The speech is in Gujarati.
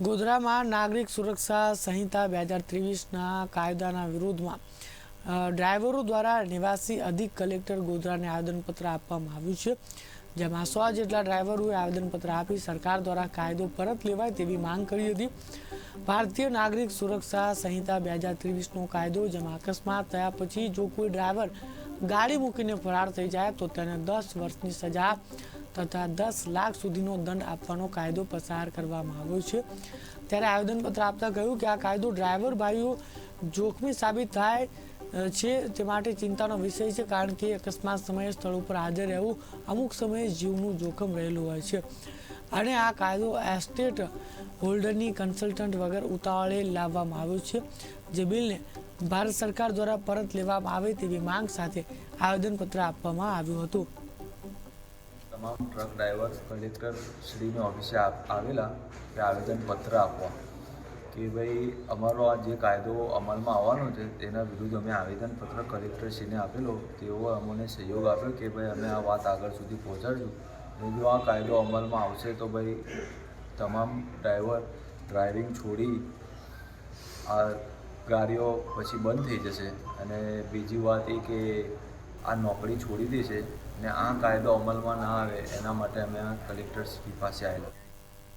ગોધરામાં નાગરિક સુરક્ષા સંહિતા 2023ના કાયદાના વિરોધમાં ડ્રાઈવરો દ્વારા નિવાસી અધિક કલેક્ટર ગોધરાને આવેદનપત્ર આપવામાં આવ્યું છે, જેમાં 100 જેટલા ડ્રાઈવરોએ આવેદનપત્ર આપી સરકાર દ્વારા કાયદો પરત લેવાય તેવી માંગ કરી હતી। ભારતીય નાગરિક સુરક્ષા સંહિતા 2023નો કાયદો, જેમાં અકસ્માત થયા પછી જો કોઈ ડ્રાઈવર ગાડી મૂકીને ફરાર થઈ જાય તો તેને 10 વર્ષની સજા તથા 10 લાખ સુધીનો દંડ આપવાનો કાયદો પસાર કરવામાં આવ્યો છે। ત્યારે આવેદનપત્ર આપતા કહ્યું કે આ કાયદો ડ્રાઈવર ભાઈઓ જોખમી સાબિત થાય છે તે માટે ચિંતાનો વિષય છે, કારણ કે અકસ્માત સમયે સ્થળ ઉપર હાજર રહેવું અમુક સમયે જીવનું જોખમ રહેલું હોય છે અને આ કાયદો એસ્ટેટ હોલ્ડરની કન્સલ્ટન્ટ વગર ઉતાવળે લાવવામાં આવ્યો છે, જે બિલને ભારત સરકાર દ્વારા પરત લેવામાં આવે તેવી માંગ સાથે આવેદનપત્ર આપવામાં આવ્યું હતું। તમામ ટ્રક ડ્રાઈવર કલેક્ટર શ્રીની ઓફિસે આવેલા કે આવેદનપત્ર આપવા કે ભાઈ અમારો આ જે કાયદો અમલમાં આવવાનો છે તેના વિરુદ્ધ અમે આવેદનપત્ર કલેક્ટરશ્રીને આપેલો। તેઓ અમને સહયોગ આપ્યો કે ભાઈ અમે આ વાત આગળ સુધી પહોંચાડશું અને જો આ કાયદો અમલમાં આવશે તો ભાઈ તમામ ડ્રાઈવર ડ્રાઇવિંગ છોડી આ ગાડીઓ પછી બંધ થઈ જશે અને બીજી વાત એ કે આ નોકરી છોડી દેશે અને આ કાયદો અમલમાં ના આવે એના માટે અમે કલેક્ટરશ્રી પાસે આવેલા।